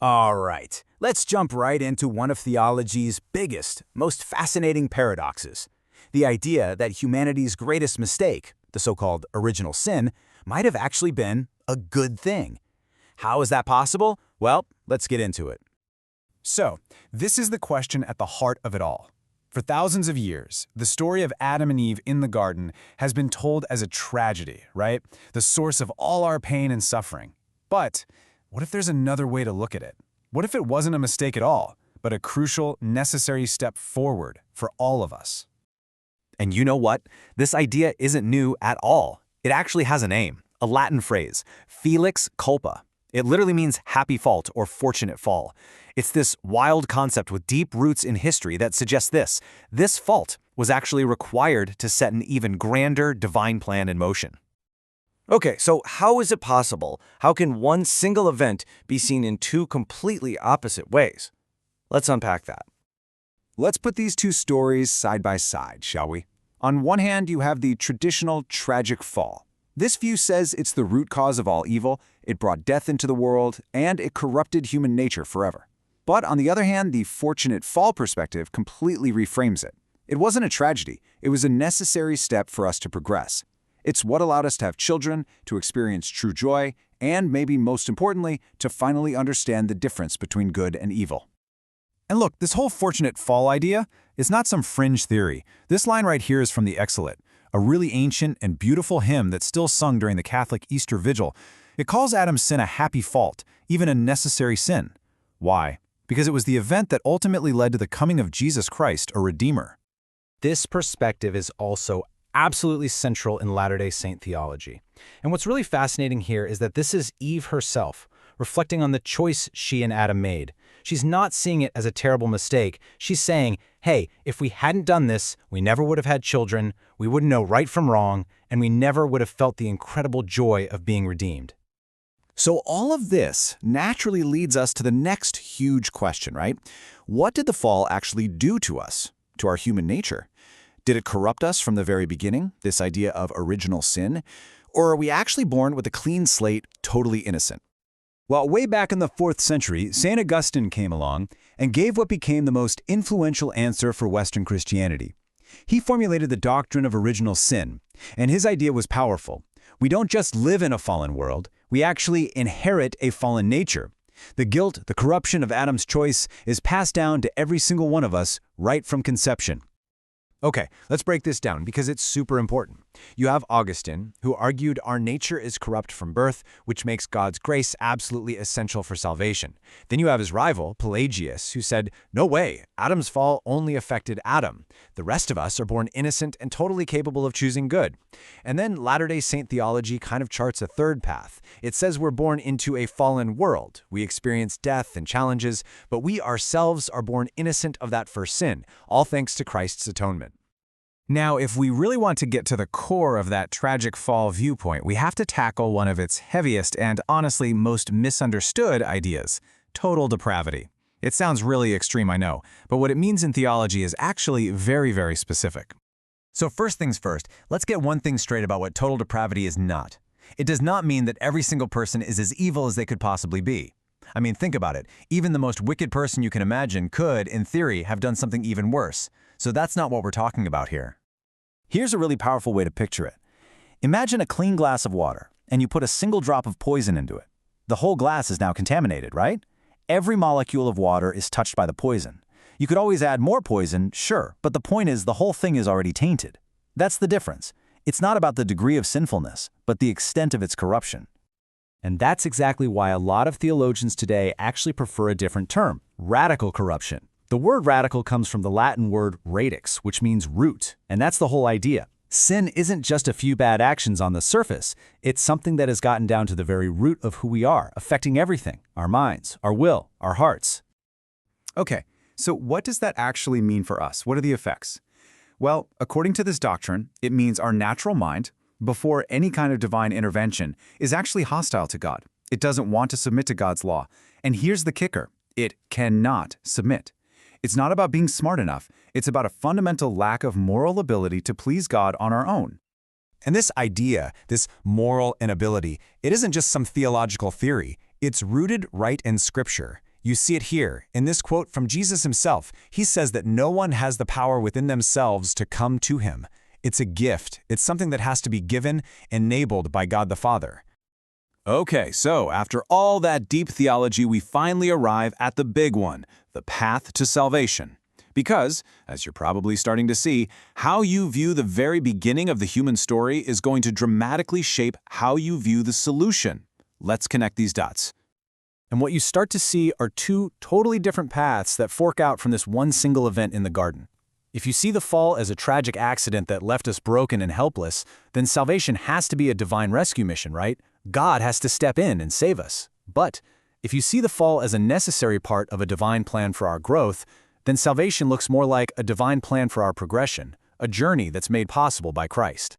All right, let's jump right into one of theology's biggest, most fascinating paradoxes. The idea that humanity's greatest mistake, the so-called original sin, might have actually been a good thing. How is that possible? Well, let's get into it. So, this is the question at the heart of it all. For thousands of years, the story of Adam and Eve in the garden has been told as a tragedy, right? The source of all our pain and suffering. But what if there's another way to look at it? What if it wasn't a mistake at all, but a crucial, necessary step forward for all of us? And you know what? This idea isn't new at all. It actually has a name, a Latin phrase, felix culpa. It literally means happy fault or fortunate fall. It's this wild concept with deep roots in history that suggests this fault was actually required to set an even grander divine plan in motion. Okay, so how is it possible? How can one single event be seen in two completely opposite ways? Let's unpack that. Let's put these two stories side by side, shall we? On one hand, you have the traditional tragic fall. This view says it's the root cause of all evil, it brought death into the world, and it corrupted human nature forever. But on the other hand, the fortunate fall perspective completely reframes it. It wasn't a tragedy, it was a necessary step for us to progress. It's what allowed us to have children, to experience true joy, and maybe most importantly, to finally understand the difference between good and evil. And look, this whole fortunate fall idea is not some fringe theory. This line right here is from the Exultet, a really ancient and beautiful hymn that's still sung during the Catholic Easter Vigil. It calls Adam's sin a happy fault, even a necessary sin. Why? Because it was the event that ultimately led to the coming of Jesus Christ, a Redeemer. This perspective is also absolutely central in Latter-day Saint theology. And what's really fascinating here is that this is Eve herself, reflecting on the choice she and Adam made. She's not seeing it as a terrible mistake. She's saying, hey, if we hadn't done this, we never would have had children, we wouldn't know right from wrong, and we never would have felt the incredible joy of being redeemed. So all of this naturally leads us to the next huge question, right? What did the fall actually do to us, to our human nature? Did it corrupt us from the very beginning, this idea of original sin? Or are we actually born with a clean slate, totally innocent? Well, way back in the 4th century, St. Augustine came along and gave what became the most influential answer for Western Christianity. He formulated the doctrine of original sin, and his idea was powerful. We don't just live in a fallen world, we actually inherit a fallen nature. The guilt, the corruption of Adam's choice is passed down to every single one of us right from conception. Okay, let's break this down because it's super important. You have Augustine, who argued our nature is corrupt from birth, which makes God's grace absolutely essential for salvation. Then you have his rival, Pelagius, who said, no way, Adam's fall only affected Adam. The rest of us are born innocent and totally capable of choosing good. And then Latter-day Saint theology kind of charts a third path. It says we're born into a fallen world. We experience death and challenges, but we ourselves are born innocent of that first sin, all thanks to Christ's atonement. Now, if we really want to get to the core of that tragic fall viewpoint, we have to tackle one of its heaviest and honestly most misunderstood ideas, total depravity. It sounds really extreme, I know, but what it means in theology is actually very, very specific. So first things first, let's get one thing straight about what total depravity is not. It does not mean that every single person is as evil as they could possibly be. I mean, think about it. Even the most wicked person you can imagine could, in theory, have done something even worse. So that's not what we're talking about here. Here's a really powerful way to picture it. Imagine a clean glass of water, and you put a single drop of poison into it. The whole glass is now contaminated, right? Every molecule of water is touched by the poison. You could always add more poison, sure, but the point is the whole thing is already tainted. That's the difference. It's not about the degree of sinfulness, but the extent of its corruption. And that's exactly why a lot of theologians today actually prefer a different term, radical corruption. The word radical comes from the Latin word radix, which means root, and that's the whole idea. Sin isn't just a few bad actions on the surface, it's something that has gotten down to the very root of who we are, affecting everything, our minds, our will, our hearts. Okay, so what does that actually mean for us? What are the effects? Well, according to this doctrine, it means our natural mind, before any kind of divine intervention, is actually hostile to God. It doesn't want to submit to God's law. And here's the kicker, it cannot submit. It's not about being smart enough. It's about a fundamental lack of moral ability to please God on our own. And this idea, this moral inability, it isn't just some theological theory. It's rooted right in Scripture. You see it here, in this quote from Jesus himself. He says that no one has the power within themselves to come to him. It's a gift. It's something that has to be given, enabled by God the Father. Okay, so after all that deep theology, we finally arrive at the big one, the path to salvation. Because, as you're probably starting to see, how you view the very beginning of the human story is going to dramatically shape how you view the solution. Let's connect these dots. And what you start to see are two totally different paths that fork out from this one single event in the garden. If you see the fall as a tragic accident that left us broken and helpless, then salvation has to be a divine rescue mission, right? God has to step in and save us. But if you see the fall as a necessary part of a divine plan for our growth, then salvation looks more like a divine plan for our progression, a journey that's made possible by Christ.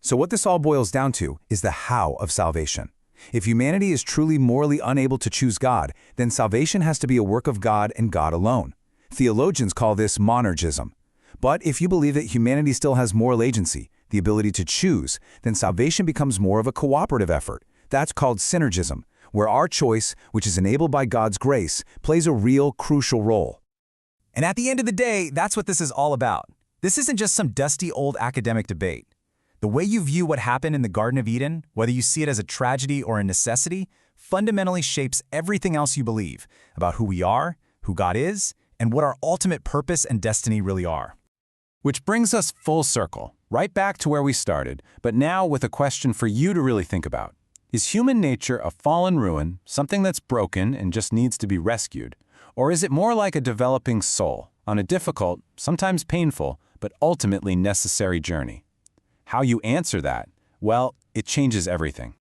So what this all boils down to is the how of salvation. If humanity is truly morally unable to choose God, then salvation has to be a work of God and God alone. Theologians call this monergism. But if you believe that humanity still has moral agency, the ability to choose, then salvation becomes more of a cooperative effort. That's called synergism, where our choice, which is enabled by God's grace, plays a real crucial role. And at the end of the day, that's what this is all about. This isn't just some dusty old academic debate. The way you view what happened in the Garden of Eden, whether you see it as a tragedy or a necessity, fundamentally shapes everything else you believe about who we are, who God is, and what our ultimate purpose and destiny really are. Which brings us full circle, right back to where we started, but now with a question for you to really think about. Is human nature a fallen ruin, something that's broken and just needs to be rescued? Or is it more like a developing soul on a difficult, sometimes painful, but ultimately necessary journey? How you answer that, well, it changes everything.